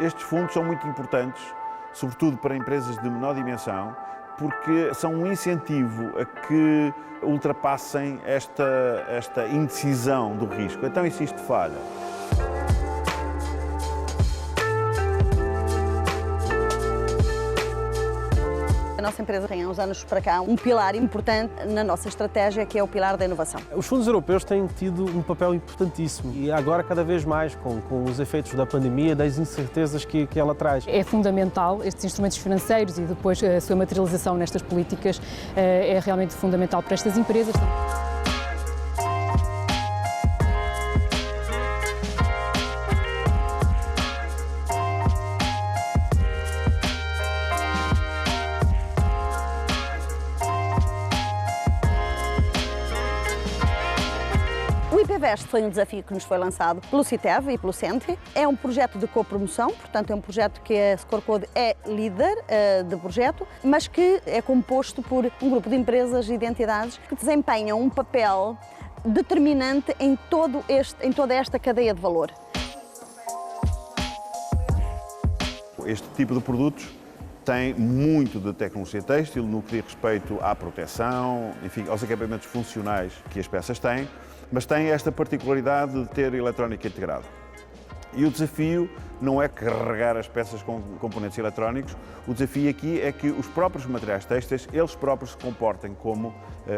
Estes fundos são muito importantes, sobretudo para empresas de menor dimensão, porque são um incentivo a que ultrapassem esta indecisão do risco. Então, e se isto falha? A nossa empresa tem há uns anos para cá um pilar importante na nossa estratégia, que é o pilar da inovação. Os fundos europeus têm tido um papel importantíssimo e agora cada vez mais com os efeitos da pandemia, das incertezas que ela traz. É fundamental estes instrumentos financeiros e depois a sua materialização nestas políticas é realmente fundamental para estas empresas. O IPVest foi um desafio que nos foi lançado pelo CITEV e pelo CENTE. É um projeto de copromoção, portanto é um projeto que a Scorecode é líder de projeto, mas que é composto por um grupo de empresas e de entidades que desempenham um papel determinante em toda esta cadeia de valor. Este tipo de produtos tem muito de tecnologia têxtil no que diz respeito à proteção, enfim, aos equipamentos funcionais que as peças têm, mas tem esta particularidade de ter eletrónica integrada. E o desafio não é carregar as peças com componentes eletrónicos, o desafio aqui é que os próprios materiais têxteis, eles próprios se comportem como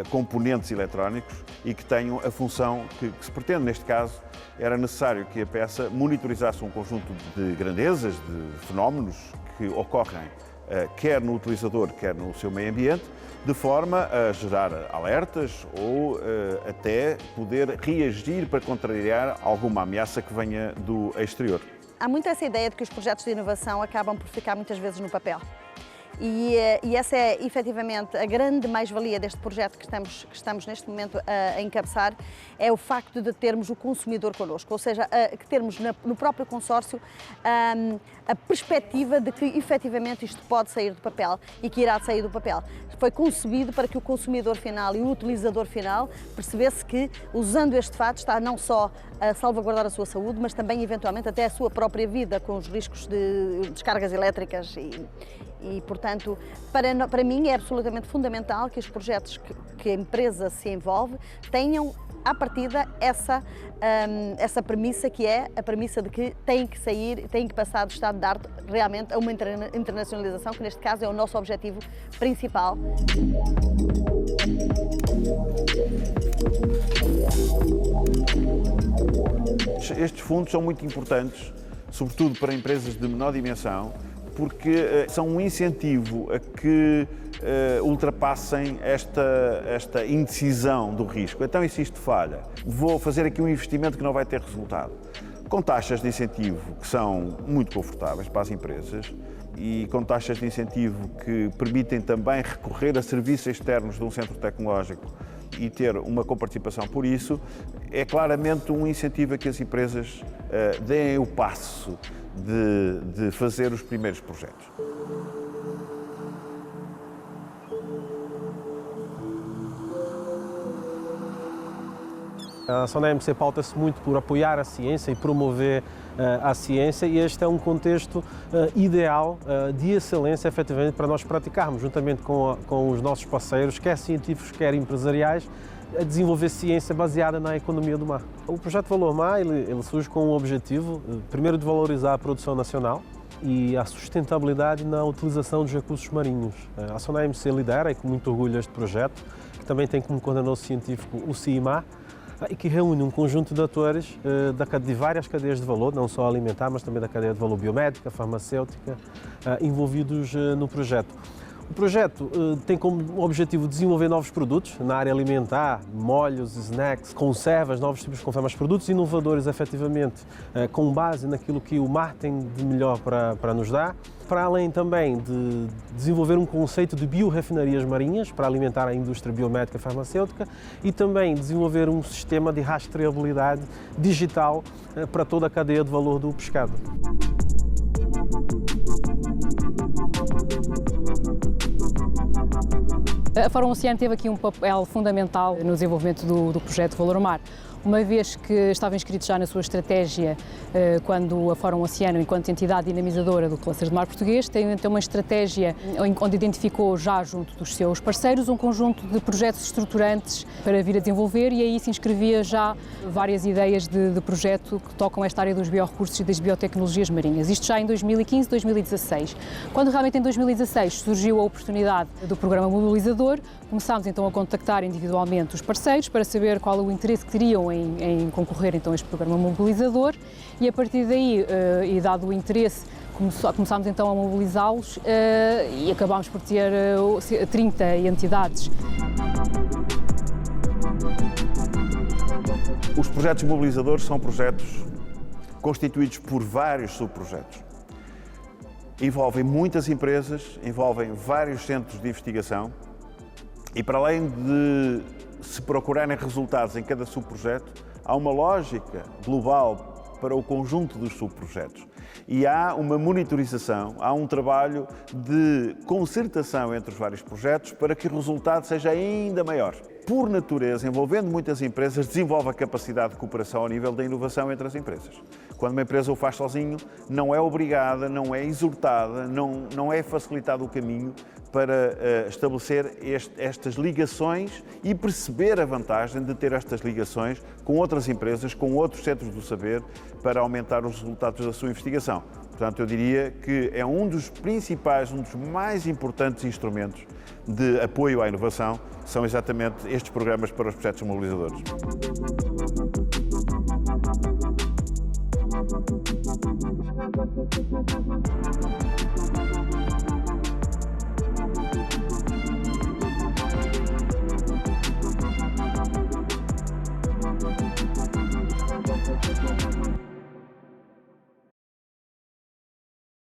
componentes eletrónicos e que tenham a função que se pretende. Neste caso, era necessário que a peça monitorizasse um conjunto de grandezas, de fenómenos que ocorrem quer no utilizador, quer no seu meio ambiente, de forma a gerar alertas ou até poder reagir para contrariar alguma ameaça que venha do exterior. Há muito essa ideia de que os projetos de inovação acabam por ficar muitas vezes no papel. E essa é efetivamente a grande mais-valia deste projeto que estamos neste momento a encabeçar, é o facto de termos o consumidor connosco, ou seja, que termos no próprio consórcio a perspectiva de que efetivamente isto pode sair do papel e que irá sair do papel. Foi concebido para que o consumidor final e o utilizador final percebesse que, usando este fato, está não só a salvaguardar a sua saúde, mas também, eventualmente, até a sua própria vida, com os riscos de descargas elétricas e, portanto, para mim é absolutamente fundamental que os projetos que a empresa se envolve tenham, à partida, essa premissa, que é a premissa de que têm que passar do estado de arte realmente a uma internacionalização, que neste caso é o nosso objetivo principal. Estes fundos são muito importantes, sobretudo para empresas de menor dimensão, porque são um incentivo a que ultrapassem esta indecisão do risco. Então, e se isto falha? Vou fazer aqui um investimento que não vai ter resultado. Com taxas de incentivo que são muito confortáveis para as empresas e com taxas de incentivo que permitem também recorrer a serviços externos de um centro tecnológico e ter uma coparticipação por isso, é claramente um incentivo a que as empresas deem o passo de fazer os primeiros projetos. A SONAMC pauta-se muito por apoiar a ciência e promover a ciência e este é um contexto ideal de excelência, efetivamente, para nós praticarmos, juntamente com os nossos parceiros, quer científicos, quer empresariais, a desenvolver ciência baseada na economia do mar. O projeto Valor Mar ele surge com um objetivo, primeiro, de valorizar a produção nacional e a sustentabilidade na utilização dos recursos marinhos. A SONAMC lidera, e com muito orgulho, este projeto, que também tem como coordenador científico o CIMAR, e que reúne um conjunto de atores de várias cadeias de valor, não só alimentar, mas também da cadeia de valor biomédica, farmacêutica, envolvidos no projeto. O projeto tem como objetivo desenvolver novos produtos na área alimentar, molhos, snacks, conservas, novos tipos de conservas, produtos inovadores, efetivamente, com base naquilo que o mar tem de melhor para nos dar, para além também de desenvolver um conceito de biorrefinarias marinhas para alimentar a indústria biomédica e farmacêutica e também desenvolver um sistema de rastreabilidade digital para toda a cadeia de valor do pescado. A Fórum Oceano teve aqui um papel fundamental no desenvolvimento do projeto Valor Mar. uma vez que estava inscrito já na sua estratégia quando a Fórum Oceano, enquanto entidade dinamizadora do cluster de mar português, tem então uma estratégia onde identificou já junto dos seus parceiros um conjunto de projetos estruturantes para vir a desenvolver, e aí se inscrevia já várias ideias de projeto que tocam esta área dos biorrecursos e das biotecnologias marinhas. Isto já em 2015, 2016. Quando realmente em 2016 surgiu a oportunidade do programa mobilizador, começámos então a contactar individualmente os parceiros para saber qual o interesse que teriam em concorrer então a este programa mobilizador, e a partir daí, e dado o interesse, começámos então a mobilizá-los e acabámos por ter 30 entidades. Os projetos mobilizadores são projetos constituídos por vários subprojetos. Envolvem muitas empresas, envolvem vários centros de investigação e, para além de se procurarem resultados em cada subprojeto, há uma lógica global para o conjunto dos subprojetos. E há uma monitorização, há um trabalho de concertação entre os vários projetos para que o resultado seja ainda maior. Por natureza, envolvendo muitas empresas, desenvolve a capacidade de cooperação ao nível da inovação entre as empresas. Quando uma empresa o faz sozinho, não é obrigada, não é exortada, não é facilitado o caminho para estabelecer estas ligações e perceber a vantagem de ter estas ligações com outras empresas, com outros centros do saber, para aumentar os resultados da sua investigação. Portanto, eu diria que é um dos principais, um dos mais importantes instrumentos de apoio à inovação, são exatamente estes programas para os projetos mobilizadores.